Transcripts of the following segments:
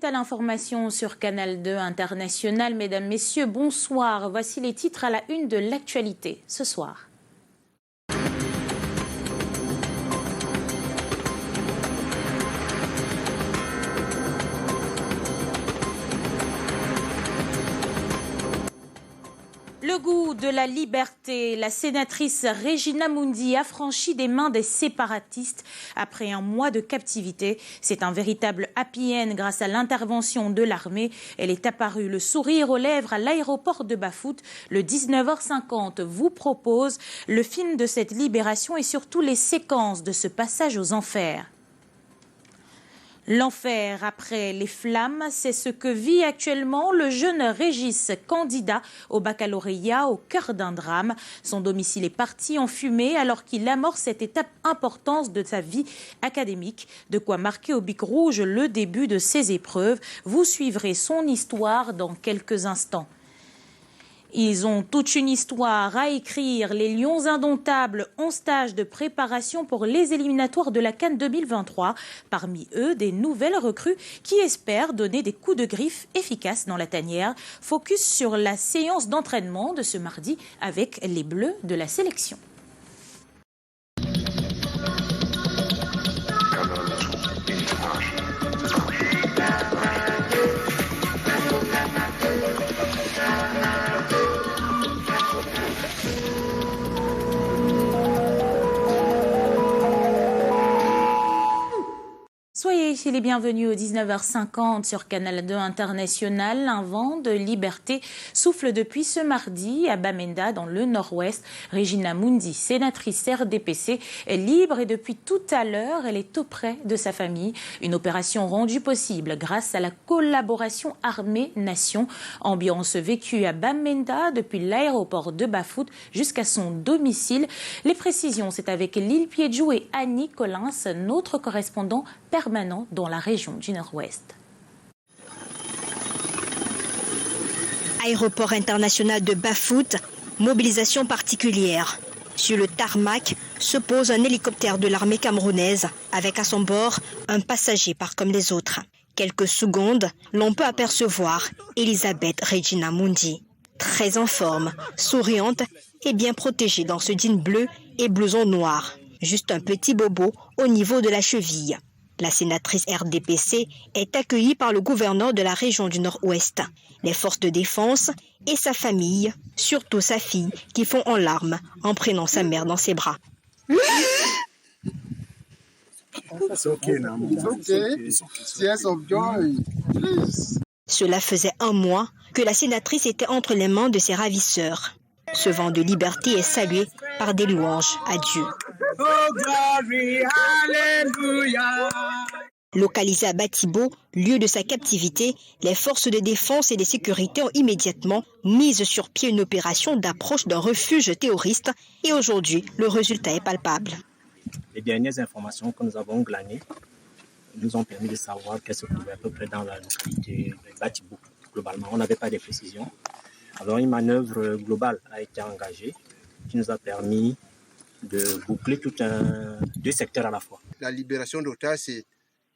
Capital Information sur Canal 2 International. Mesdames, Messieurs, bonsoir. Voici les titres à la une de l'actualité ce soir. Le goût de la liberté, la sénatrice Regina Mundi a franchi des mains des séparatistes après un mois de captivité. C'est un véritable happy end grâce à l'intervention de l'armée. Elle est apparue le sourire aux lèvres à l'aéroport de Bafut. Le 19h50 vous propose le film de cette libération et surtout les séquences de ce passage aux enfers. L'enfer après les flammes, c'est ce que vit actuellement le jeune Régis, candidat au baccalauréat au cœur d'un drame. Son domicile est parti en fumée alors qu'il amorce cette étape importante de sa vie académique. De quoi marquer au bic rouge le début de ses épreuves. Vous suivrez son histoire dans quelques instants. Ils ont toute une histoire à écrire. Les Lions indomptables ont stage de préparation pour les éliminatoires de la CAN 2023. Parmi eux, des nouvelles recrues qui espèrent donner des coups de griffe efficaces dans la tanière. Focus sur la séance d'entraînement de ce mardi avec les Bleus de la sélection. Soyez les bienvenus au 19h50 sur Canal 2 International. Un vent de liberté souffle depuis ce mardi à Bamenda, dans le nord-ouest. Regina Mundi, sénatrice RDPC, est libre et depuis tout à l'heure, elle est auprès de sa famille. Une opération rendue possible grâce à la collaboration armée-nation. Ambiance vécue à Bamenda depuis l'aéroport de Bafut jusqu'à son domicile. Les précisions, c'est avec Lille Piedjou et Annie Collins, notre correspondant permanent dans la région du Nord-Ouest. Aéroport international de Bafut, mobilisation particulière. Sur le tarmac se pose un hélicoptère de l'armée camerounaise avec à son bord un passager pas comme les autres. Quelques secondes, l'on peut apercevoir Elisabeth Regina Mundi. Très en forme, souriante et bien protégée dans ce jean bleu et blouson noir. Juste un petit bobo au niveau de la cheville. La sénatrice RDPC est accueillie par le gouverneur de la région du Nord-Ouest, les forces de défense et sa famille, surtout sa fille, qui fond en larmes en prenant sa mère dans ses bras. Cela faisait un mois que la sénatrice était entre les mains de ses ravisseurs. Ce vent de liberté est salué par des louanges à Dieu. Oh, glory, hallelujah. Localisé à Batibo, lieu de sa captivité, les forces de défense et de sécurité ont immédiatement mis sur pied une opération d'approche d'un refuge terroriste et aujourd'hui, le résultat est palpable. Les dernières informations que nous avons glanées nous ont permis de savoir qu'elles se trouvaient à peu près dans la localité de Batibo. Globalement, on n'avait pas de précisions. Alors une manœuvre globale a été engagée qui nous a permis de boucler deux secteurs à la fois. La libération d'otages, c'est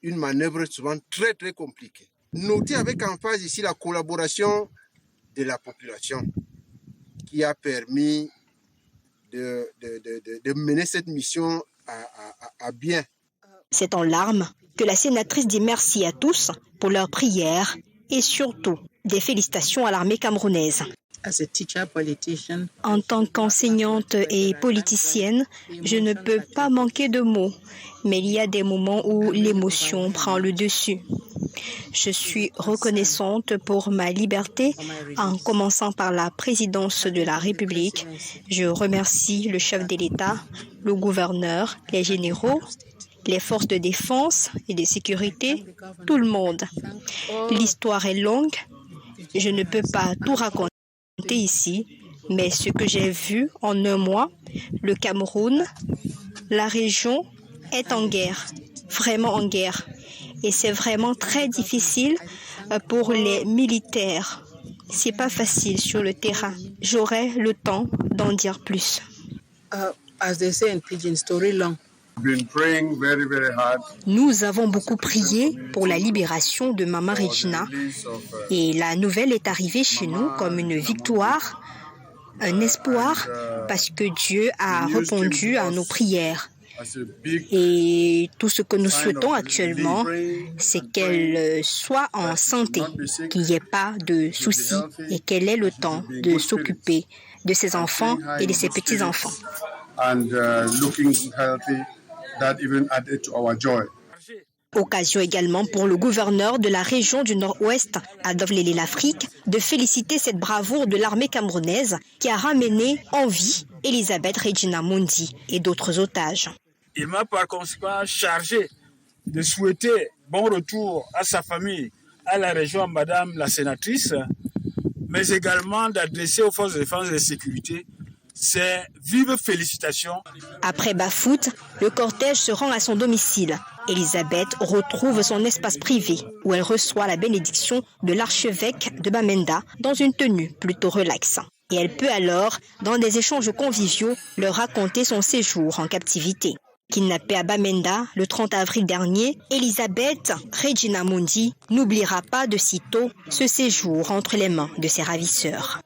une manœuvre souvent très très compliquée. Notez avec emphase ici la collaboration de la population qui a permis de mener cette mission à bien. C'est en larmes que la sénatrice dit merci à tous pour leurs prières et surtout des félicitations à l'armée camerounaise. En tant qu'enseignante et politicienne, je ne peux pas manquer de mots, mais il y a des moments où l'émotion prend le dessus. Je suis reconnaissante pour ma liberté, en commençant par la présidence de la République. Je remercie le chef de l'État, le gouverneur, les généraux, les forces de défense et de sécurité, tout le monde. L'histoire est longue, je ne peux pas tout raconter ici, mais ce que j'ai vu en un mois, le Cameroun, la région est en guerre, vraiment en guerre. Et c'est vraiment très difficile pour les militaires. C'est pas facile sur le terrain. J'aurai le temps d'en dire plus. As they say in pidgin, story long, Nous avons beaucoup prié pour la libération de Maman Regina et la nouvelle est arrivée chez nous comme une victoire, un espoir, parce que Dieu a répondu à nos prières. Et tout ce que nous souhaitons actuellement, c'est qu'elle soit en santé, qu'il n'y ait pas de soucis et qu'elle ait le temps de s'occuper de ses enfants et de ses petits-enfants. Occasion également pour le gouverneur de la région du Nord-Ouest, Adolphe Lélé-Lafrique, de féliciter cette bravoure de l'armée camerounaise qui a ramené en vie Elisabeth Regina Mundi et d'autres otages. Il m'a par conséquent chargé de souhaiter bon retour à sa famille, à la région, Madame la sénatrice, mais également d'adresser aux forces de défense et de sécurité ses vives félicitations. Après Bafout, le cortège se rend à son domicile. Elisabeth retrouve son espace privé où elle reçoit la bénédiction de l'archevêque de Bamenda dans une tenue plutôt relaxe. Et elle peut alors, dans des échanges conviviaux, leur raconter son séjour en captivité. Kidnappée à Bamenda le 30 avril dernier, Elisabeth Regina Mundi n'oubliera pas de sitôt ce séjour entre les mains de ses ravisseurs.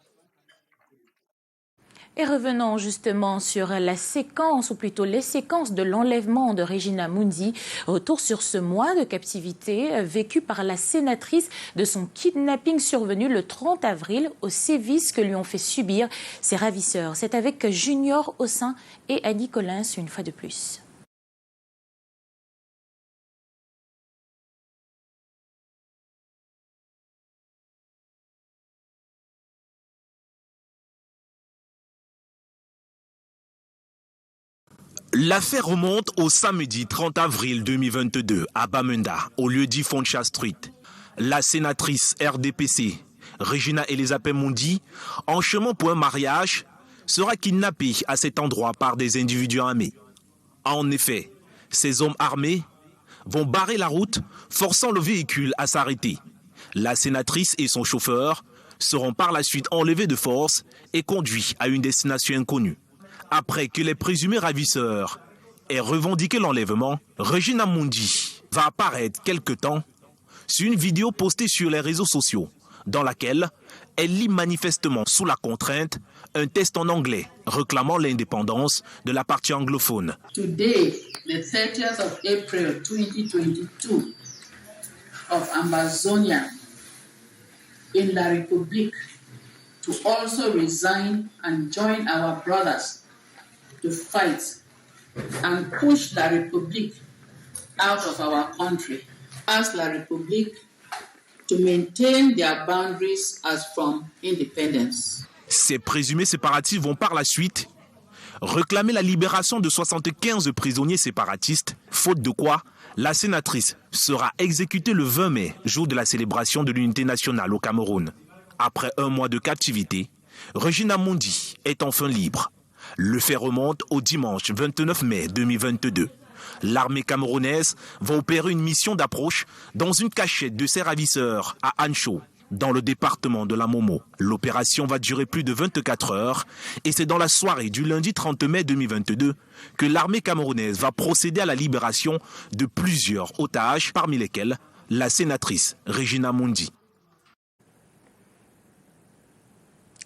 Et revenons justement sur la séquence, ou plutôt les séquences de l'enlèvement de Regina Mundi. Retour sur ce mois de captivité vécu par la sénatrice de son kidnapping survenu le 30 avril aux sévices que lui ont fait subir ses ravisseurs. C'est avec Junior Ossin et Annie Collins une fois de plus. L'affaire remonte au samedi 30 avril 2022 à Bamenda, au lieu-dit Foncha Street. La sénatrice RDPC, Regina Elisabeth Mundi, en chemin pour un mariage, sera kidnappée à cet endroit par des individus armés. En effet, ces hommes armés vont barrer la route, forçant le véhicule à s'arrêter. La sénatrice et son chauffeur seront par la suite enlevés de force et conduits à une destination inconnue. Après que les présumés ravisseurs aient revendiqué l'enlèvement, Regina Mundi va apparaître quelque temps sur une vidéo postée sur les réseaux sociaux dans laquelle elle lit manifestement sous la contrainte un texte en anglais réclamant l'indépendance de la partie anglophone. Today, the 30th of April 2022 of Amazonia in la République to also resign and join our brothers to fight and push la République out of our country. Ask la République to maintain their boundaries as from independence. Ces présumés séparatistes vont par la suite réclamer la libération de 75 prisonniers séparatistes, faute de quoi la sénatrice sera exécutée le 20 mai, jour de la célébration de l'unité nationale au Cameroun. Après un mois de captivité, Regina Mundi est enfin libre. Le fait remonte au dimanche 29 mai 2022. L'armée camerounaise va opérer une mission d'approche dans une cachette de ses ravisseurs à Ancho, dans le département de la Momo. L'opération va durer plus de 24 heures et c'est dans la soirée du lundi 30 mai 2022 que l'armée camerounaise va procéder à la libération de plusieurs otages, parmi lesquels la sénatrice Regina Mundi.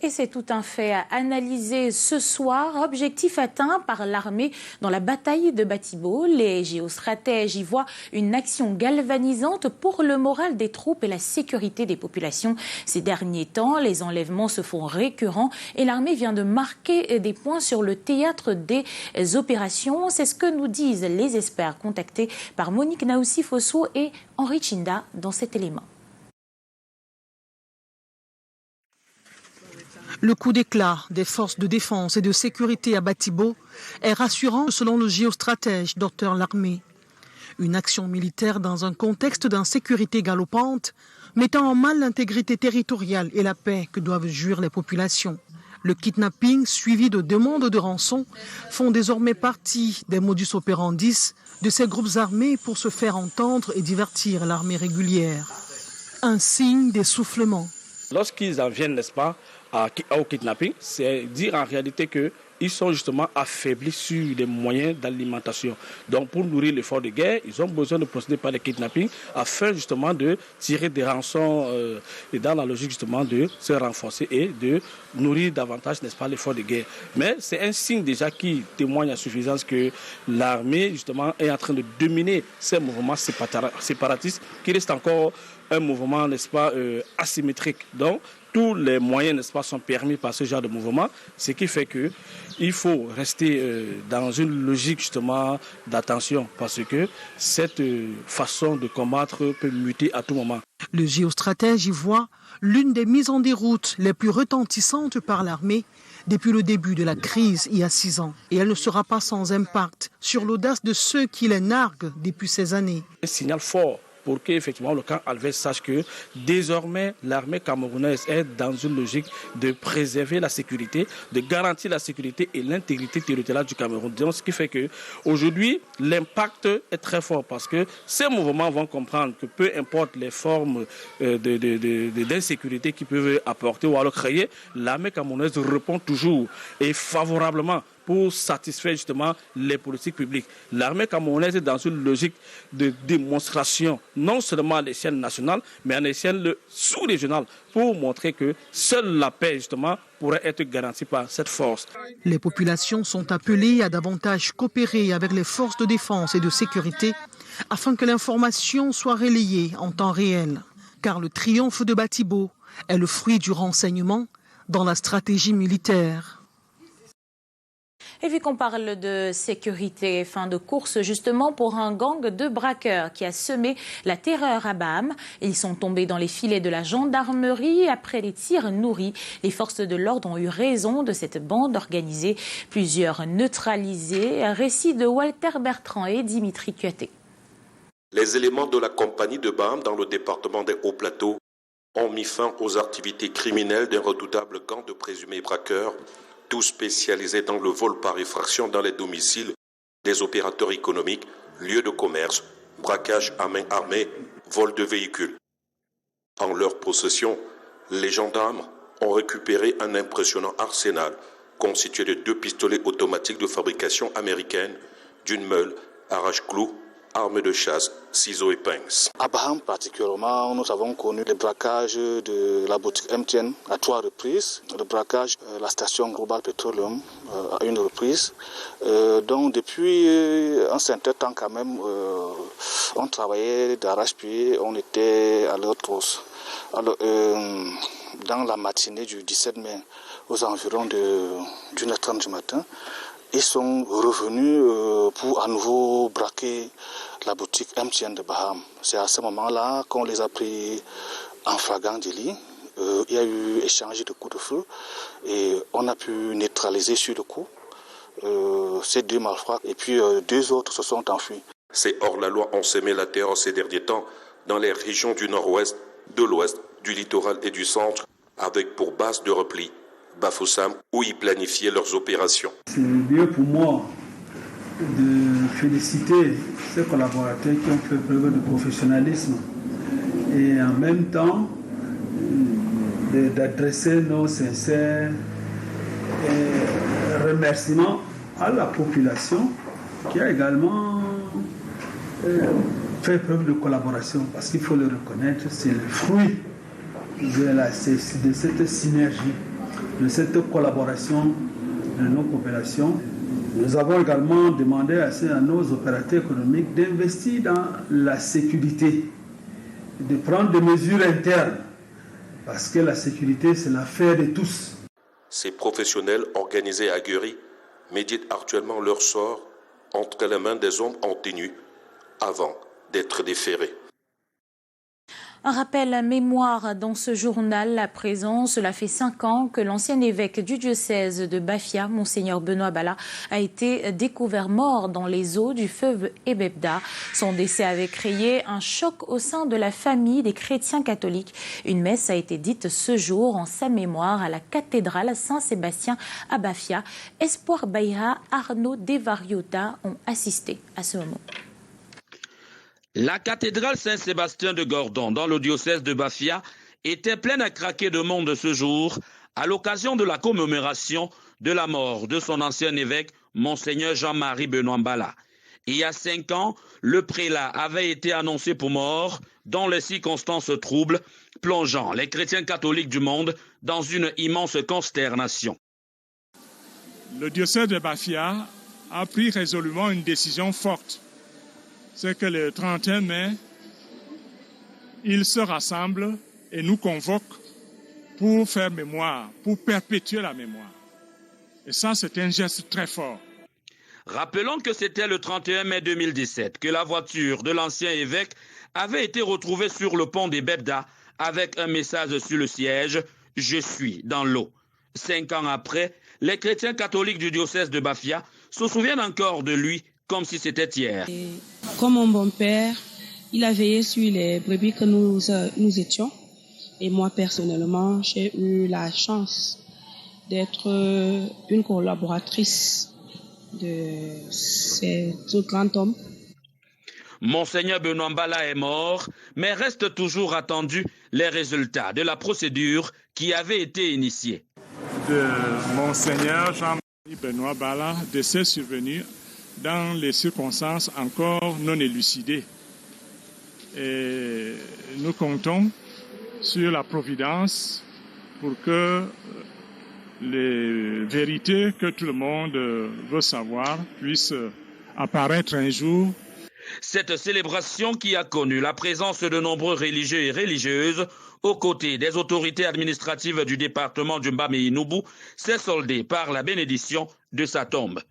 Et c'est tout un fait à analyser ce soir. Objectif atteint par l'armée dans la bataille de Batibo. Les géostratèges y voient une action galvanisante pour le moral des troupes et la sécurité des populations. Ces derniers temps, les enlèvements se font récurrents et l'armée vient de marquer des points sur le théâtre des opérations. C'est ce que nous disent les experts contactés par Monique Naoussi-Fosso et Henri Chinda dans cet élément. Le coup d'éclat des forces de défense et de sécurité à Batibo est rassurant selon le géostratège Dr Larmé. Une action militaire dans un contexte d'insécurité galopante, mettant en mal l'intégrité territoriale et la paix que doivent jouir les populations. Le kidnapping suivi de demandes de rançon font désormais partie des modus operandis de ces groupes armés pour se faire entendre et divertir l'armée régulière. Un signe d'essoufflement. Lorsqu'ils en viennent, n'est-ce pas, au kidnapping, c'est dire en réalité que ils sont justement affaiblis sur les moyens d'alimentation. Donc pour nourrir l'effort de guerre, ils ont besoin de procéder par les kidnappings afin justement de tirer des rançons et dans la logique justement de se renforcer et de nourrir davantage, n'est-ce pas, l'effort de guerre. Mais c'est un signe déjà qui témoigne à suffisance que l'armée justement est en train de dominer ces mouvements séparatistes qui restent encore un mouvement, n'est-ce pas, asymétrique. Donc, tous les moyens, n'est-ce pas, sont permis par ce genre de mouvement, ce qui fait que il faut rester dans une logique justement d'attention parce que cette façon de combattre peut muter à tout moment. Le géostratège y voit l'une des mises en déroute les plus retentissantes par l'armée depuis le début de la crise il y a 6 ans. Et elle ne sera pas sans impact sur l'audace de ceux qui les narguent depuis ces années. Un signal fort pour qu'effectivement le camp Alves sache que désormais l'armée camerounaise est dans une logique de préserver la sécurité, de garantir la sécurité et l'intégrité territoriale du Cameroun. Donc, ce qui fait qu'aujourd'hui, l'impact est très fort parce que ces mouvements vont comprendre que peu importe les formes d'insécurité qu'ils peuvent apporter ou alors créer, l'armée camerounaise répond toujours et favorablement pour satisfaire justement les politiques publiques. L'armée camerounaise est dans une logique de démonstration, non seulement à l'échelle nationale, mais à l'échelle sous-régionale, pour montrer que seule la paix justement pourrait être garantie par cette force. Les populations sont appelées à davantage coopérer avec les forces de défense et de sécurité afin que l'information soit relayée en temps réel. Car le triomphe de Batibo est le fruit du renseignement dans la stratégie militaire. Et vu qu'on parle de sécurité, fin de course justement pour un gang de braqueurs qui a semé la terreur à Baham. Ils sont tombés dans les filets de la gendarmerie après les tirs nourris. Les forces de l'ordre ont eu raison de cette bande organisée. Plusieurs neutralisés. Récit de Walter Bertrand et Dimitri Kuaté. Les éléments de la compagnie de Baham dans le département des Hauts-Plateaux ont mis fin aux activités criminelles d'un redoutable gang de présumés braqueurs, tous spécialisés dans le vol par effraction dans les domiciles des opérateurs économiques, lieux de commerce, braquage à main armée, vol de véhicules. En leur possession, les gendarmes ont récupéré un impressionnant arsenal constitué de 2 pistolets automatiques de fabrication américaine, d'une meule, arrache-clous, armes de chasse, ciseaux et pinces. À Baham particulièrement, nous avons connu le braquage de la boutique MTN à 3 reprises, le braquage de la station Global Petroleum à 1 reprise. Donc depuis un certain temps quand même, on travaillait d'arrache-pied, on était à leur trousse. Alors, dans la matinée du 17 mai, aux environs de 1h30 du matin, ils sont revenus pour à nouveau braquer la boutique MTN de Baham. C'est à ce moment-là qu'on les a pris en flagrant délit. Il y a eu échange de coups de feu et on a pu neutraliser sur le coup ces 2 malfrats et puis 2 autres se sont enfuis. Ces hors-la-loi ont semé la terreur ces derniers temps dans les régions du nord-ouest, de l'ouest, du littoral et du centre, avec pour base de repli Bafoussam, où ils planifiaient leurs opérations. C'est lieu pour moi de féliciter ces collaborateurs qui ont fait preuve de professionnalisme et en même temps d'adresser nos sincères remerciements à la population qui a également fait preuve de collaboration parce qu'il faut le reconnaître, c'est le fruit de cette synergie, de cette collaboration de nos populations. Nous avons également demandé à nos opérateurs économiques d'investir dans la sécurité, de prendre des mesures internes, parce que la sécurité, c'est l'affaire de tous. Ces professionnels organisés à Guéry méditent actuellement leur sort entre les mains des hommes en tenue avant d'être déférés. Un rappel à mémoire dans ce journal à présent. Cela fait 5 ans que l'ancien évêque du diocèse de Bafia, Monseigneur Benoît Bala, a été découvert mort dans les eaux du fleuve Ebebda. Son décès avait créé un choc au sein de la famille des chrétiens catholiques. Une messe a été dite ce jour en sa mémoire à la cathédrale Saint-Sébastien à Bafia. Espoir Baïra, Arnaud Devariota ont assisté à ce moment. La cathédrale Saint-Sébastien de Gordon, dans le diocèse de Bafia, était pleine à craquer de monde ce jour à l'occasion de la commémoration de la mort de son ancien évêque, Monseigneur Jean-Marie Benoît Mbala. Il y a 5 ans, le prélat avait été annoncé pour mort dans les circonstances troubles, plongeant les chrétiens catholiques du monde dans une immense consternation. Le diocèse de Bafia a pris résolument une décision forte. C'est que le 31 mai, il se rassemble et nous convoque pour faire mémoire, pour perpétuer la mémoire. Et ça, c'est un geste très fort. Rappelons que c'était le 31 mai 2017 que la voiture de l'ancien évêque avait été retrouvée sur le pont des Bebda avec un message sur le siège « Je suis dans l'eau ». 5 ans après, les chrétiens catholiques du diocèse de Bafia se souviennent encore de lui comme si c'était hier. Et comme mon bon père, il a veillé sur les brebis que nous étions. Et moi, personnellement, j'ai eu la chance d'être une collaboratrice de ce grand homme. Monseigneur Benoît Mbala est mort, mais restent toujours attendus les résultats de la procédure qui avait été initiée. De Monseigneur Jean-Marie Benoît Mbala, décès survenu dans les circonstances encore non élucidées. Et nous comptons sur la providence pour que les vérités que tout le monde veut savoir puissent apparaître un jour. Cette célébration qui a connu la présence de nombreux religieux et religieuses aux côtés des autorités administratives du département du Mbamé-Inoubou s'est soldée par la bénédiction de sa tombe.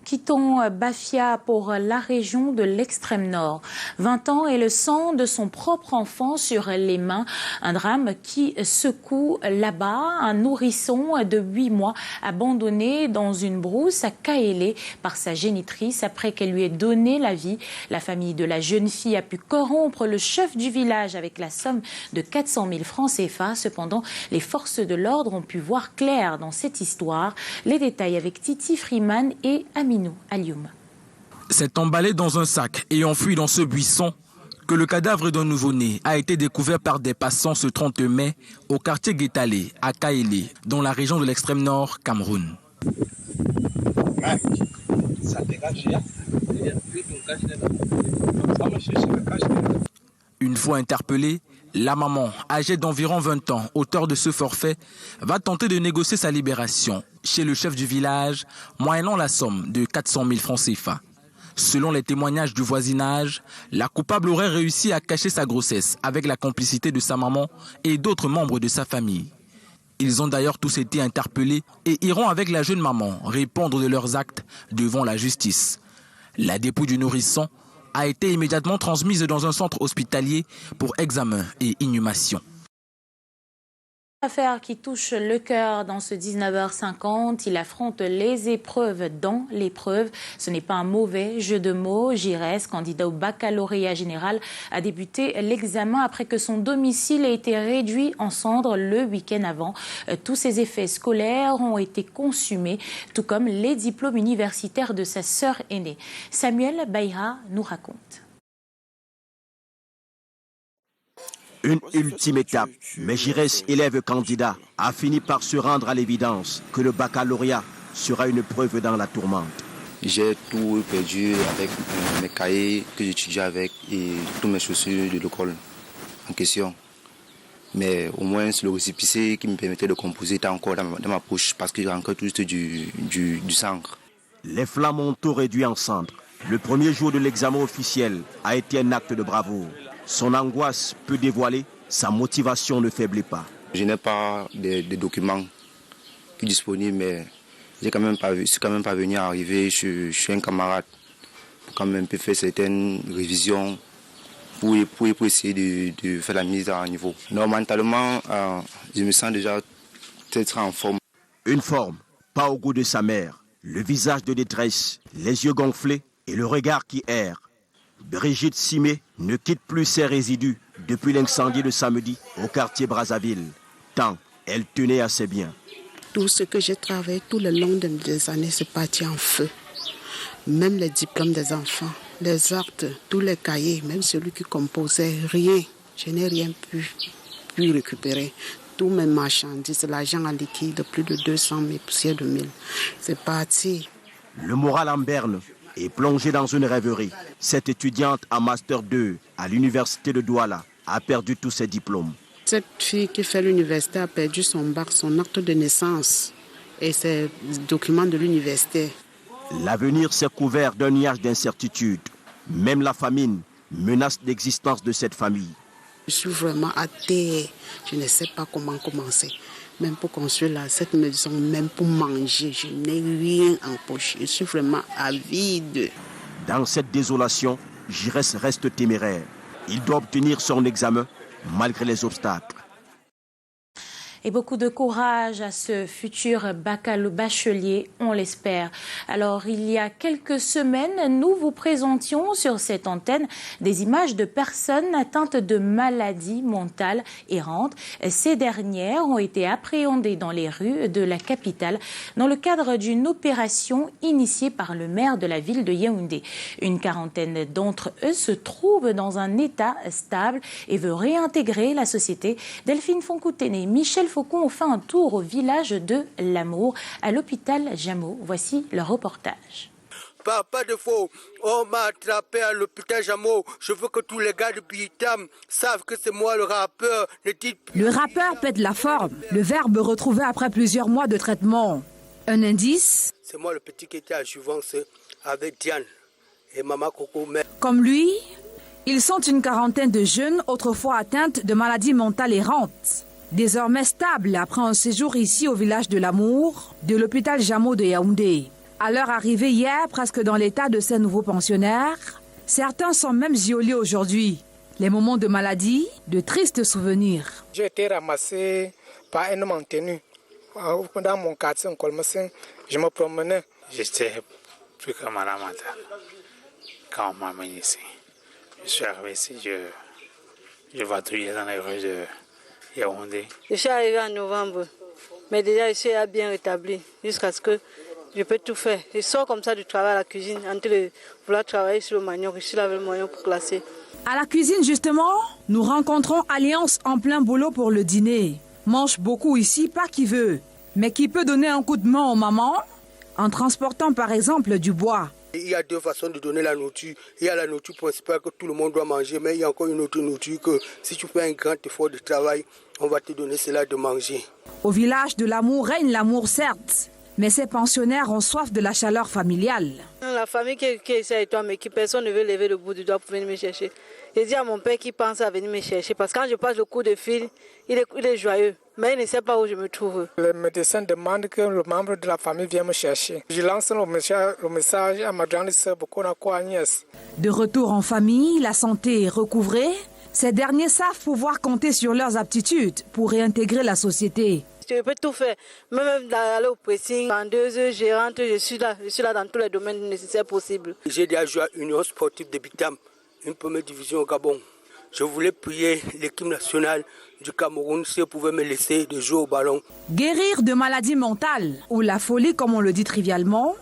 Quittons Bafia pour la région de l'extrême nord. 20 ans et le sang de son propre enfant sur les mains. Un drame qui secoue là-bas un nourrisson de 8 mois abandonné dans une brousse à Kaélé par sa génitrice après qu'elle lui ait donné la vie. La famille de la jeune fille a pu corrompre le chef du village avec la somme de 400 000 francs CFA. Cependant, les forces de l'ordre ont pu voir clair dans cette histoire. Les détails avec Titi Freeman et Aminou Alioum. C'est emballé dans un sac et enfui dans ce buisson que le cadavre d'un nouveau-né a été découvert par des passants ce 30 mai au quartier Guétalé, à Kaélé, dans la région de l'extrême nord, Cameroun. Une fois interpellée, la maman, âgée d'environ 20 ans, auteur de ce forfait, va tenter de négocier sa libération chez le chef du village, moyennant la somme de 400 000 francs CFA. Selon les témoignages du voisinage, la coupable aurait réussi à cacher sa grossesse avec la complicité de sa maman et d'autres membres de sa famille. Ils ont d'ailleurs tous été interpellés et iront avec la jeune maman répondre de leurs actes devant la justice. La dépouille du nourrisson a été immédiatement transmise dans un centre hospitalier pour examen et inhumation. Affaire qui touche le cœur dans ce 19h50. Il affronte les épreuves dans l'épreuve. Ce n'est pas un mauvais jeu de mots. Giresse, candidat au baccalauréat général, a débuté l'examen après que son domicile ait été réduit en cendres le week-end avant. Tous ses effets scolaires ont été consumés, tout comme les diplômes universitaires de sa sœur aînée. Samuel Bayra nous raconte. Une ultime étape, mais Giresse, élève candidat, a fini par se rendre à l'évidence que le baccalauréat sera une preuve dans la tourmente. J'ai tout perdu avec mes cahiers que j'étudiais avec et toutes mes chaussures de l'école en question. Mais au moins le récépissé qui me permettait de composer était encore dans ma poche parce qu'il y a encore tout juste du sang. Les flammes ont tout réduit en cendres. Le premier jour de l'examen officiel a été un acte de bravoure. Son angoisse peu dévoilée, sa motivation ne faiblit pas. Je n'ai pas de documents disponibles, mais je suis quand même pas venu arriver. Je suis un camarade pour quand même faire certaines révisions pour essayer de faire la mise à niveau. Non, mentalement, je me sens déjà peut-être en forme. Une forme, pas au goût de sa mère. Le visage de détresse, les yeux gonflés et le regard qui erre. Brigitte Simé ne quitte plus ses résidus depuis l'incendie de samedi au quartier Brazzaville. Tant elle tenait à ses biens. Tout ce que j'ai travaillé tout le long des années, c'est parti en feu. Même les diplômes des enfants, les actes, tous les cahiers, même celui qui composait, rien. Je n'ai rien pu récupérer. Tous mes marchandises, l'argent en liquide, plus de 200 000 poussières de 1000. C'est parti. Le moral en berne est plongé dans une rêverie. Cette étudiante en Master 2 à l'université de Douala a perdu tous ses diplômes. Cette fille qui fait l'université a perdu son bac, son acte de naissance et ses documents de l'université. L'avenir s'est couvert d'un nuage d'incertitude. Même la famine menace l'existence de cette famille. Je suis vraiment à terre. Je ne sais pas comment commencer. Même pour construire cette maison, même pour manger, je n'ai rien en poche. Je suis vraiment avide. Dans cette désolation, Giresse reste téméraire. Il doit obtenir son examen malgré les obstacles. Et beaucoup de courage à ce futur bachelier, on l'espère. Alors, il y a quelques semaines, nous vous présentions sur cette antenne des images de personnes atteintes de maladies mentales errantes. Ces dernières ont été appréhendées dans les rues de la capitale dans le cadre d'une opération initiée par le maire de la ville de Yaoundé. Une quarantaine d'entre eux se trouvent dans un état stable et veulent réintégrer la société. Delphine Foncoutene, Michel Faucon ont fait un tour au village de l'Amour, à l'hôpital Jameau. Voici le reportage. Pas de faux, on m'a attrapé à l'hôpital Jameau. Je veux que tous les gars de Bitam savent que c'est moi le rappeur. Le rappeur pète la forme, le verbe retrouvé après plusieurs mois de traitement. Un indice? C'est moi le petit qui était à Juvence avec Diane et Maman Coco. Comme lui, ils sont une quarantaine de jeunes autrefois atteintes de maladies mentales errantes. Désormais stable après un séjour ici au village de l'Amour, de l'hôpital Jameau de Yaoundé. À leur arrivée hier, presque dans l'état de ces nouveaux pensionnaires, certains sont même violés aujourd'hui. Les moments de maladie, de tristes souvenirs. J'ai été ramassé par un homme en tenue. Dans mon quartier, en Colmassin, je me promenais. J'étais plus que malade mental. Quand on m'a amené ici, je suis arrivé ici, je vadrouillais dans les rues de Yaoundé. Je suis arrivé en novembre, mais déjà je suis bien rétabli jusqu'à ce que je peux tout faire. Je sors comme ça du travail à la cuisine, entre vouloir travailler sur le manioc, je suis là avec le manioc pour classer. À la cuisine justement, nous rencontrons Alliance en plein boulot pour le dîner. Mange beaucoup ici, pas qui veut, mais qui peut donner un coup de main aux mamans en transportant par exemple du bois. Il y a deux façons de donner la nourriture. Il y a la nourriture principale que tout le monde doit manger, mais il y a encore une autre nourriture que si tu fais un grand effort de travail, on va te donner cela de manger. Au village de l'Amour règne l'amour certes, mais ces pensionnaires ont soif de la chaleur familiale. La famille qui est avec toi, mais qui personne ne veut lever le bout du doigt pour venir me chercher. J'ai dit à mon père qu'il pense à venir me chercher, parce que quand je passe le coup de fil, il est joyeux. Mais il ne sait pas où je me trouve. Le médecin demande que le membre de la famille vienne me chercher. Je lance le message à ma grande sœur Bokona Agnès. De retour en famille, la santé est recouvrée. Ces derniers savent pouvoir compter sur leurs aptitudes pour réintégrer la société. Je peux tout faire, même d'aller au pressing. En 2 heures, je rentre, je suis là dans tous les domaines nécessaires possibles. J'ai déjà joué à l'Union sportive de Bitam, une première division au Gabon. Je voulais prier l'équipe nationale du Cameroun si elle pouvait me laisser de jouer au ballon. Guérir de maladies mentales ou la folie, comme on le dit trivialement,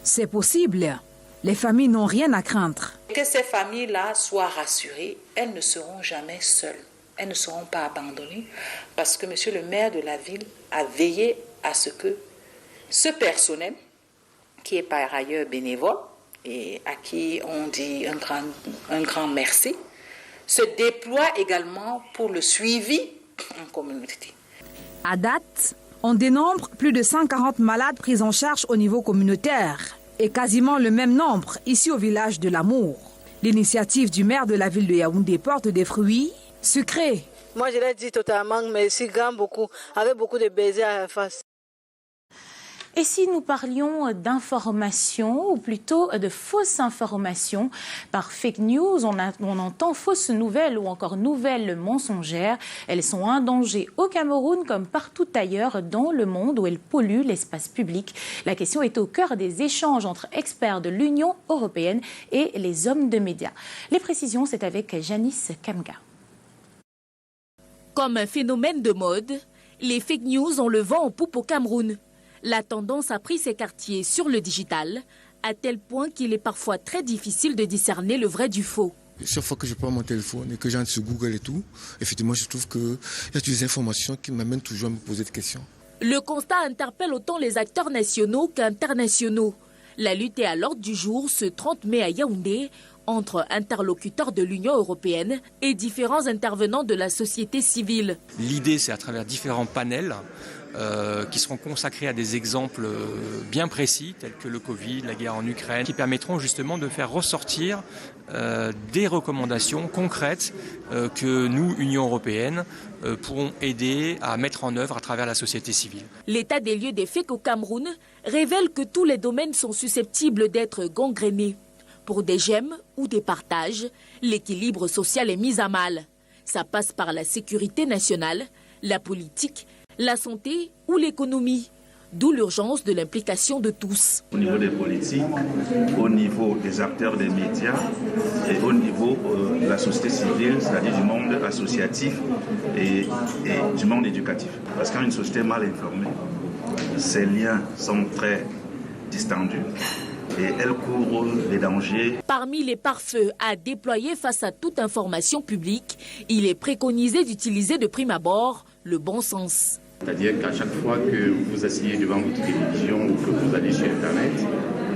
c'est possible. Les familles n'ont rien à craindre. Que ces familles-là soient rassurées, elles ne seront jamais seules. Elles ne seront pas abandonnées parce que monsieur le maire de la ville a veillé à ce que ce personnel, qui est par ailleurs bénévole et à qui on dit un grand merci, se déploie également pour le suivi en communauté. À date, on dénombre plus de 140 malades pris en charge au niveau communautaire et quasiment le même nombre ici au village de l'Amour. L'initiative du maire de la ville de Yaoundé porte des fruits sucrés. Moi, je l'ai dit totalement, mais si grand beaucoup, avec beaucoup de baisers à la face. Et si nous parlions d'informations, ou plutôt de fausses informations, par fake news, on entend fausses nouvelles ou encore nouvelles mensongères. Elles sont un danger au Cameroun comme partout ailleurs dans le monde où elles polluent l'espace public. La question est au cœur des échanges entre experts de l'Union européenne et les hommes de médias. Les précisions, c'est avec Janice Kamga. Comme un phénomène de mode, les fake news ont le vent en poupe au Cameroun. La tendance a pris ses quartiers sur le digital, à tel point qu'il est parfois très difficile de discerner le vrai du faux. Chaque fois que je prends mon téléphone et que j'entre sur Google et tout, effectivement, je trouve qu'il y a des informations qui m'amènent toujours à me poser des questions. Le constat interpelle autant les acteurs nationaux qu'internationaux. La lutte est à l'ordre du jour ce 30 mai à Yaoundé entre interlocuteurs de l'Union européenne et différents intervenants de la société civile. L'idée, c'est à travers différents panels qui seront consacrés à des exemples bien précis, tels que le Covid, la guerre en Ukraine, qui permettront justement de faire ressortir des recommandations concrètes que nous, Union européenne, pourront aider à mettre en œuvre à travers la société civile. L'état des lieux des faits au Cameroun révèle que tous les domaines sont susceptibles d'être gangrénés. Pour des gemmes ou des partages, l'équilibre social est mis à mal. Ça passe par la sécurité nationale, la politique, la santé ou l'économie. D'où l'urgence de l'implication de tous. Au niveau des politiques, au niveau des acteurs des médias et au niveau de la société civile, c'est-à-dire du monde associatif et du monde éducatif. Parce qu'une société mal informée, ses liens sont très distendus et elle court des dangers. Parmi les pare-feux à déployer face à toute information publique, il est préconisé d'utiliser de prime abord le bon sens. C'est-à-dire qu'à chaque fois que vous asseyez devant votre télévision ou que vous allez sur Internet,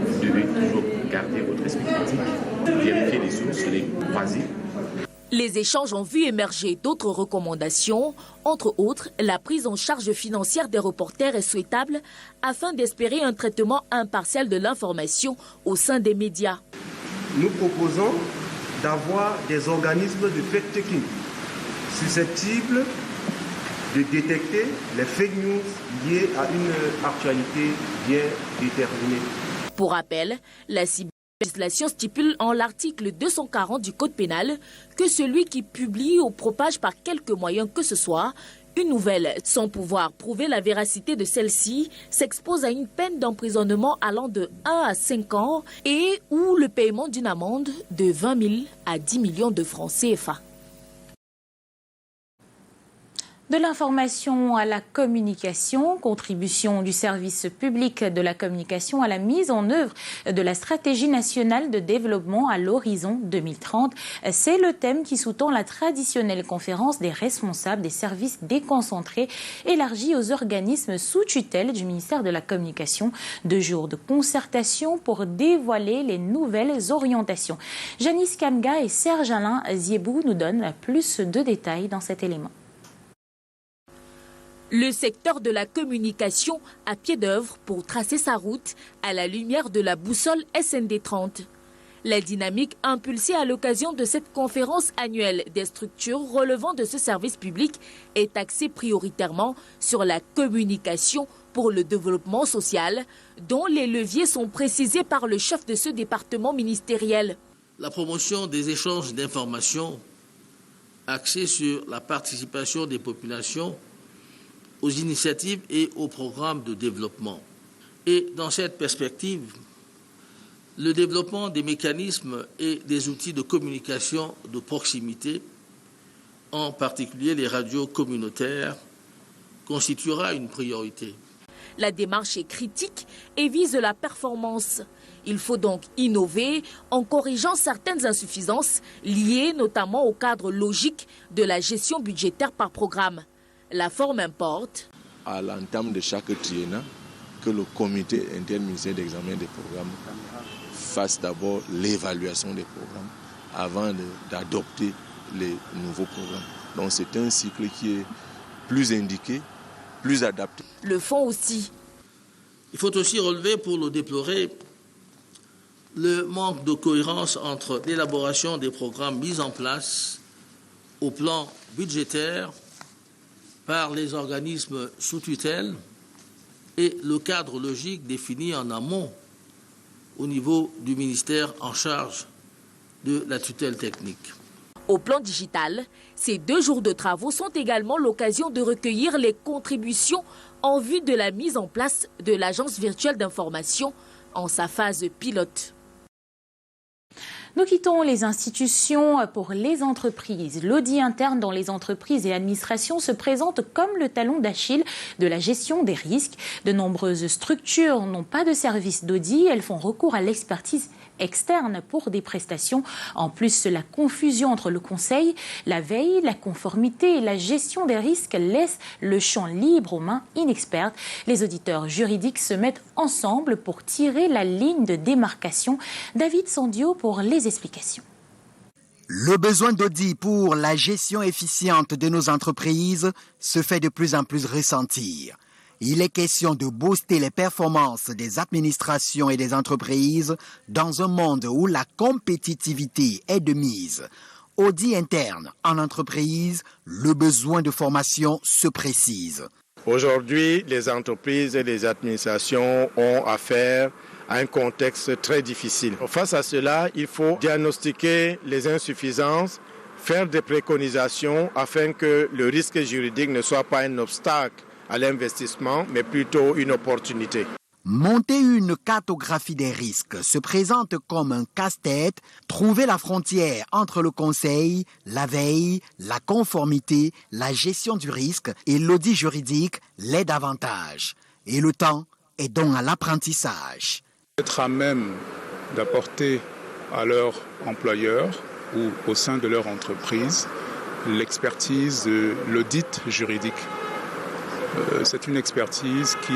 vous devez toujours garder votre esprit critique, vérifier les sources, les croiser. Les échanges ont vu émerger d'autres recommandations. Entre autres, la prise en charge financière des reporters est souhaitable afin d'espérer un traitement impartial de l'information au sein des médias. Nous proposons d'avoir des organismes de fact-checking susceptibles de détecter les fake news liées à une actualité bien déterminée. Pour rappel, la législation stipule en l'article 240 du Code pénal que celui qui publie ou propage par quelque moyen que ce soit une nouvelle sans pouvoir prouver la véracité de celle-ci s'expose à une peine d'emprisonnement allant de 1 à 5 ans et ou le paiement d'une amende de 20 000 à 10 millions de francs CFA. De l'information à la communication, contribution du service public de la communication à la mise en œuvre de la stratégie nationale de développement à l'horizon 2030. C'est le thème qui sous-tend la traditionnelle conférence des responsables des services déconcentrés élargie aux organismes sous tutelle du ministère de la Communication. 2 jours de concertation pour dévoiler les nouvelles orientations. Janice Kamga et Serge-Alain Ziebou nous donnent plus de détails dans cet élément. Le secteur de la communication a pied d'œuvre pour tracer sa route à la lumière de la boussole SND30. La dynamique impulsée à l'occasion de cette conférence annuelle des structures relevant de ce service public est axée prioritairement sur la communication pour le développement social, dont les leviers sont précisés par le chef de ce département ministériel. La promotion des échanges d'informations axés sur la participation des populations aux initiatives et aux programmes de développement. Et dans cette perspective, le développement des mécanismes et des outils de communication de proximité, en particulier les radios communautaires, constituera une priorité. La démarche est critique et vise la performance. Il faut donc innover en corrigeant certaines insuffisances liées notamment au cadre logique de la gestion budgétaire par programme. La forme importe. À l'entame de chaque triennat, que le comité interministériel d'examen des programmes fasse d'abord l'évaluation des programmes avant d'adopter les nouveaux programmes. Donc c'est un cycle qui est plus indiqué, plus adapté. Le fond aussi. Il faut aussi relever, pour le déplorer, le manque de cohérence entre l'élaboration des programmes mis en place au plan budgétaire par les organismes sous tutelle et le cadre logique défini en amont au niveau du ministère en charge de la tutelle technique. Au plan digital, ces 2 jours de travaux sont également l'occasion de recueillir les contributions en vue de la mise en place de l'agence virtuelle d'information en sa phase pilote. Nous quittons les institutions pour les entreprises. L'audit interne dans les entreprises et administrations se présente comme le talon d'Achille de la gestion des risques. De nombreuses structures n'ont pas de service d'audit. Elles font recours à l'expertise externes pour des prestations. En plus, la confusion entre le conseil, la veille, la conformité et la gestion des risques laisse le champ libre aux mains inexpertes. Les auditeurs juridiques se mettent ensemble pour tirer la ligne de démarcation. David Sandio pour les explications. Le besoin d'audit pour la gestion efficiente de nos entreprises se fait de plus en plus ressentir. Il est question de booster les performances des administrations et des entreprises dans un monde où la compétitivité est de mise. Audit interne en entreprise, le besoin de formation se précise. Aujourd'hui, les entreprises et les administrations ont affaire à un contexte très difficile. Face à cela, il faut diagnostiquer les insuffisances, faire des préconisations afin que le risque juridique ne soit pas un obstacle à l'investissement, mais plutôt une opportunité. Monter une cartographie des risques se présente comme un casse-tête. Trouver la frontière entre le conseil, la veille, la conformité, la gestion du risque et l'audit juridique l'est davantage. Et le temps est donc à l'apprentissage. Être à même d'apporter à leur employeur ou au sein de leur entreprise l'expertise de l'audit juridique. C'est une expertise qui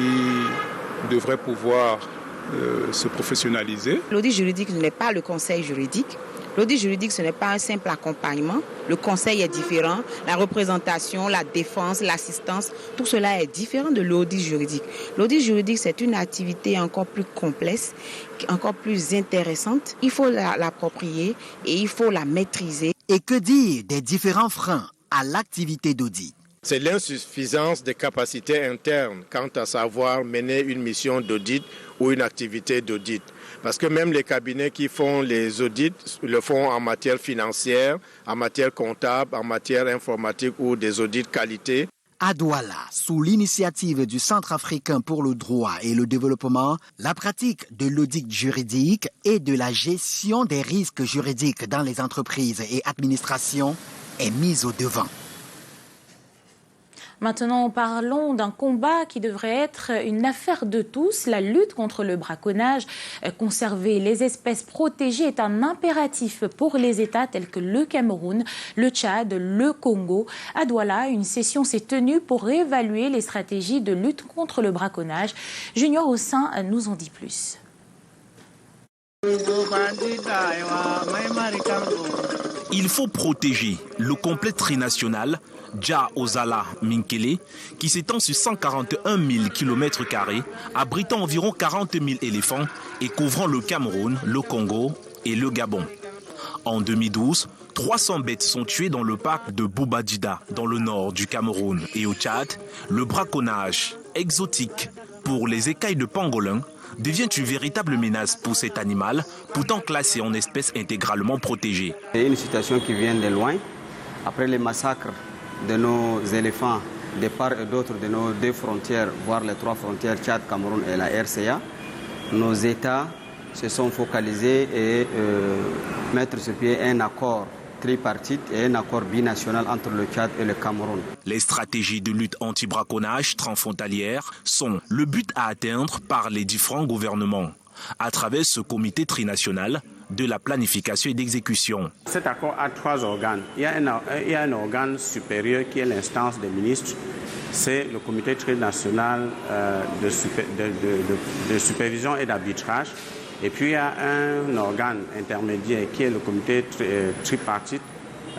devrait pouvoir se professionnaliser. L'audit juridique n'est pas le conseil juridique. L'audit juridique, ce n'est pas un simple accompagnement. Le conseil est différent. La représentation, la défense, l'assistance, tout cela est différent de l'audit juridique. L'audit juridique, c'est une activité encore plus complexe, encore plus intéressante. Il faut l'approprier et il faut la maîtriser. Et que dire des différents freins à l'activité d'audit? C'est l'insuffisance des capacités internes quant à savoir mener une mission d'audit ou une activité d'audit. Parce que même les cabinets qui font les audits le font en matière financière, en matière comptable, en matière informatique ou des audits qualité. À Douala, sous l'initiative du Centre africain pour le droit et le développement, la pratique de l'audit juridique et de la gestion des risques juridiques dans les entreprises et administrations est mise au devant. Maintenant, parlons d'un combat qui devrait être une affaire de tous. La lutte contre le braconnage. Conserver les espèces protégées est un impératif pour les États tels que le Cameroun, le Tchad, le Congo. À Douala, une session s'est tenue pour évaluer les stratégies de lutte contre le braconnage. Junior Hossin nous en dit plus. Il faut protéger le complexe trinational Dja Ozala Minkele, qui s'étend sur 141 000 km², abritant environ 40 000 éléphants et couvrant le Cameroun, le Congo et le Gabon. En 2012, 300 bêtes sont tuées dans le parc de Boubadjida, dans le nord du Cameroun. Et au Tchad, le braconnage exotique pour les écailles de pangolin devient une véritable menace pour cet animal, pourtant classé en espèce intégralement protégée. C'est une situation qui vient de loin. Après les massacres de nos éléphants de part et d'autre de nos deux frontières, voire les trois frontières, Tchad, Cameroun et la RCA, nos États se sont focalisés et mettre sur pied un accord tripartite et un accord binational entre le Tchad et le Cameroun. Les stratégies de lutte anti-braconnage transfrontalières sont le but à atteindre par les différents gouvernements à travers ce comité trinational de la planification et d'exécution. Cet accord a trois organes. Il y a un organe supérieur qui est l'instance des ministres. C'est le comité trinational de supervision et d'arbitrage. Et puis il y a un organe intermédiaire qui est le comité tripartite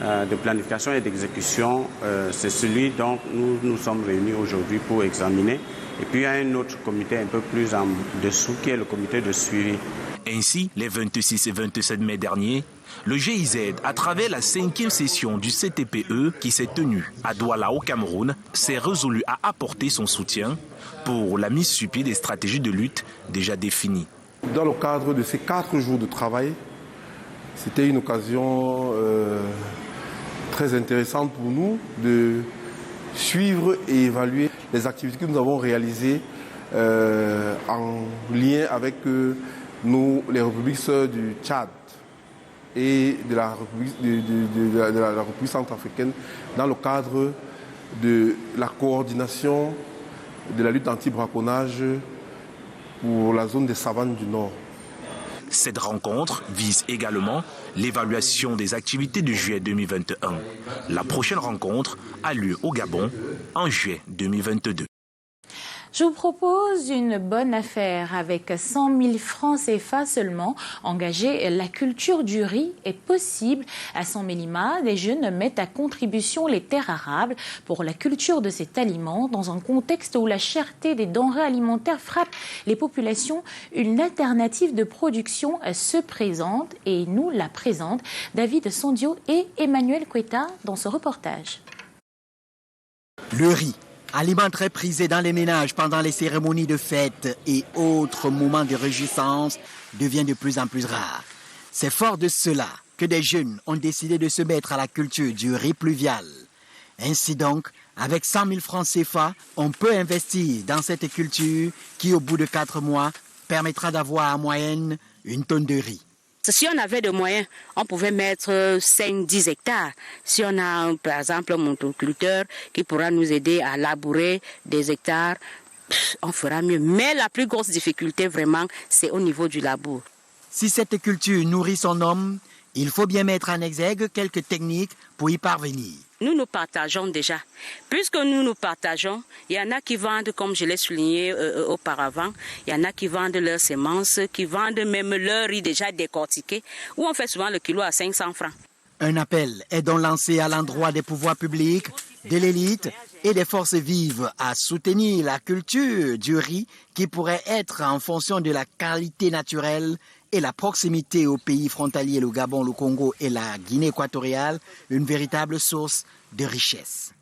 de planification et d'exécution. C'est celui dont nous sommes réunis aujourd'hui pour examiner. Et puis il y a un autre comité un peu plus en dessous qui est le comité de suivi. Ainsi, les 26 et 27 mai dernier, le GIZ, à travers la 5e session du CTPE qui s'est tenue à Douala au Cameroun, s'est résolu à apporter son soutien pour la mise sur pied des stratégies de lutte déjà définies. Dans le cadre de ces 4 jours de travail, c'était une occasion très intéressante pour nous de suivre et évaluer les activités que nous avons réalisées en lien avec les républiques sœurs du Tchad et de la République centrafricaine dans le cadre de la coordination de la lutte anti-braconnage pour la zone des savanes du Nord. Cette rencontre vise également l'évaluation des activités de juillet 2021. La prochaine rencontre a lieu au Gabon en juillet 2022. Je vous propose une bonne affaire. Avec 100 000 francs CFA seulement, engager la culture du riz est possible. À San Mélima, des jeunes mettent à contribution les terres arables pour la culture de cet aliment. Dans un contexte où la cherté des denrées alimentaires frappe les populations, une alternative de production se présente et nous la présente David Sondio et Emmanuel Quetta dans ce reportage. Le riz, aliment très prisé dans les ménages pendant les cérémonies de fête et autres moments de réjouissance, devient de plus en plus rare. C'est fort de cela que des jeunes ont décidé de se mettre à la culture du riz pluvial. Ainsi donc, avec 100 000 francs CFA, on peut investir dans cette culture qui, au bout de 4 mois, permettra d'avoir en moyenne une tonne de riz. Si on avait des moyens, on pouvait mettre 5-10 hectares. Si on a, par exemple, un monoculteur qui pourra nous aider à labourer des hectares, on fera mieux. Mais la plus grosse difficulté, vraiment, c'est au niveau du labour. Si cette culture nourrit son homme, il faut bien mettre en exergue quelques techniques pour y parvenir. Nous partageons déjà. Puisque nous partageons, il y en a qui vendent, comme je l'ai souligné auparavant, il y en a qui vendent leurs semences, qui vendent même leur riz déjà décortiqué, où on fait souvent le kilo à 500 francs. Un appel est donc lancé à l'endroit des pouvoirs publics, de l'élite et des forces vives à soutenir la culture du riz qui pourrait être, en fonction de la qualité naturelle et la proximité aux pays frontaliers, le Gabon, le Congo et la Guinée équatoriale, une véritable source de richesse.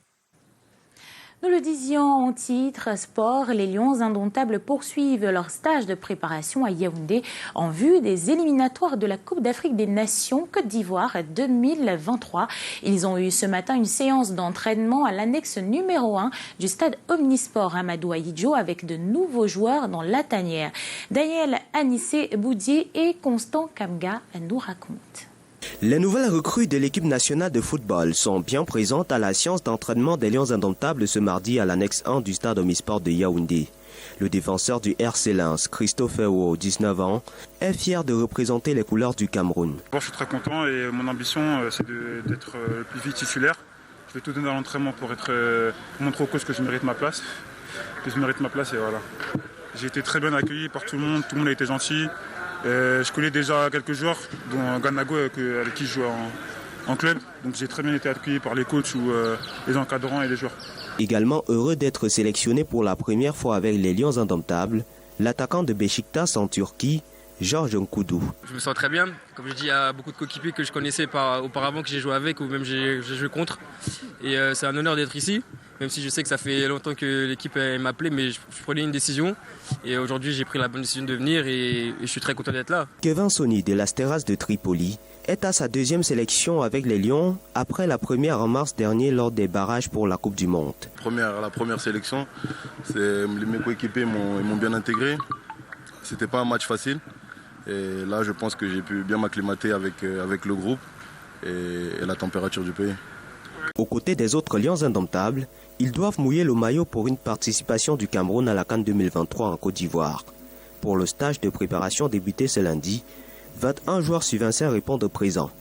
Nous le disions en titre sport, les Lions indomptables poursuivent leur stage de préparation à Yaoundé en vue des éliminatoires de la Coupe d'Afrique des Nations Côte d'Ivoire 2023. Ils ont eu ce matin une séance d'entraînement à l'annexe numéro 1 du stade Omnisport Amadou Ahidjo avec de nouveaux joueurs dans la tanière. Daniel Anissé Boudier et Constant Kamga nous racontent. Les nouvelles recrues de l'équipe nationale de football sont bien présentes à la séance d'entraînement des Lions indomptables ce mardi à l'annexe 1 du stade Omnisport de Yaoundé. Le défenseur du RC Lens, Christophe Ewo, 19 ans, est fier de représenter les couleurs du Cameroun. Je suis très content et mon ambition c'est d'être le plus vite titulaire. Je vais tout donner à l'entraînement pour montrer au coach que je mérite ma place. Que je mérite ma place et voilà. J'ai été très bien accueilli par tout le monde a été gentil. Je connais déjà quelques joueurs, dont Ganago avec qui je joue en club. Donc j'ai très bien été accueilli par les coachs ou les encadrants et les joueurs. Également heureux d'être sélectionné pour la première fois avec les Lions indomptables, l'attaquant de Beşiktaş en Turquie, Georges Nkoudou. Je me sens très bien. Comme je dis, il y a beaucoup de coéquipiers que je connaissais auparavant, que j'ai joué avec ou même j'ai joué contre. Et c'est un honneur d'être ici, même si je sais que ça fait longtemps que l'équipe m'a appelé, mais je prenais une décision. Et aujourd'hui, j'ai pris la bonne décision de venir et je suis très content d'être là. Kevin Soni de l'Asteras de Tripoli est à sa deuxième sélection avec les Lions après la première en mars dernier lors des barrages pour la Coupe du Monde. La première sélection, mes coéquipiers m'ont bien intégré. C'était pas un match facile. Et là, je pense que j'ai pu bien m'acclimater avec le groupe et la température du pays. Aux côtés des autres Lions indomptables, ils doivent mouiller le maillot pour une participation du Cameroun à la CAN 2023 en Côte d'Ivoire. Pour le stage de préparation débuté ce lundi, 21 joueurs sur 25 répondent présents.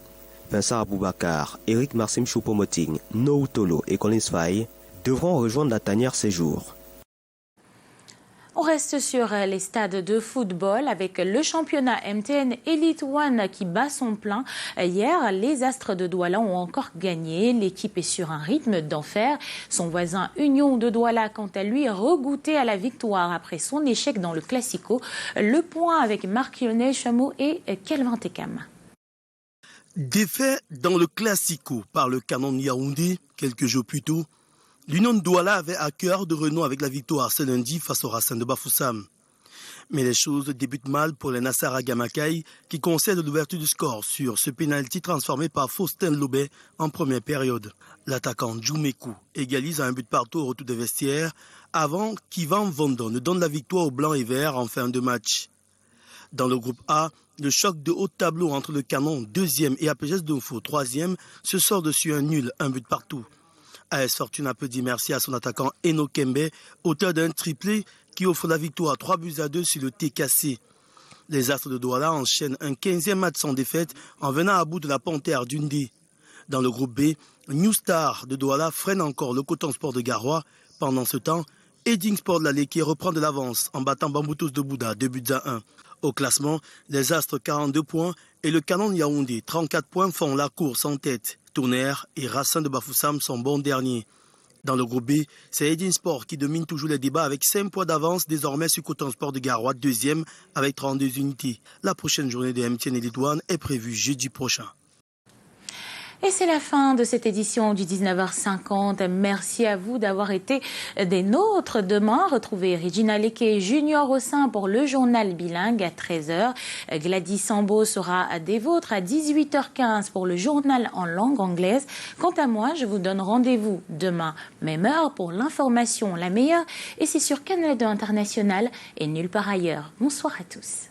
Vincent Aboubakar, Eric Marcim Choupo-Moting, Noou Tolo et Collins Faye devront rejoindre la tanière ces jours. On reste sur les stades de football avec le championnat MTN Elite One qui bat son plein. Hier, les Astres de Douala ont encore gagné. L'équipe est sur un rythme d'enfer. Son voisin Union de Douala, quant à lui, regoûté à la victoire après son échec dans le Classico. Le point avec Marc-Lionel Chameau et Kelvin Tekam. Défait dans le Classico par le Canon Yaoundé quelques jours plus tôt, l'Union de Douala avait à cœur de renouer avec la victoire ce lundi face au Racing de Bafoussam. Mais les choses débutent mal pour les Nassara Gamakai qui concèdent l'ouverture du score sur ce pénalty transformé par Faustin Lobé en première période. L'attaquant Djoumekou égalise à un but partout au retour des vestiaires avant qu'Ivan Vondon ne donne la victoire aux Blancs et Verts en fin de match. Dans le groupe A, le choc de haut de tableau entre le Canon 2e et APGS Donfo 3e se sort dessus un nul, un but partout. AS Fortune a peu dit merci à son attaquant Eno Kembe, auteur d'un triplé qui offre la victoire 3-2 sur le TKC. Les Astres de Douala enchaînent un 15e match sans défaite en venant à bout de la Panthère d'Undé. Dans le groupe B, New Star de Douala freine encore le Coton Sport de Garoua. Pendant ce temps, Eding Sport de la Léké reprend de l'avance en battant Bamboutos de Bouddha 2-1. Au classement, les Astres 42 points et le Canon Yaoundé 34 points font la course en tête. Tonnerre et Racine de Bafoussam sont bons derniers. Dans le groupe B, c'est Edin Sport qui domine toujours les débats avec 5 points d'avance désormais sur Coton Sport de Garoua, deuxième avec 32 unités. La prochaine journée de MTN et les douanes est prévue jeudi prochain. Et c'est la fin de cette édition du 19h50. Merci à vous d'avoir été des nôtres. Demain, retrouvez Regina Leke Junior au sein pour le journal bilingue à 13h. Gladys Sambo sera des vôtres à 18h15 pour le journal en langue anglaise. Quant à moi, je vous donne rendez-vous demain, même heure, pour l'information la meilleure. Et c'est sur Canal 2 International et nulle part ailleurs. Bonsoir à tous.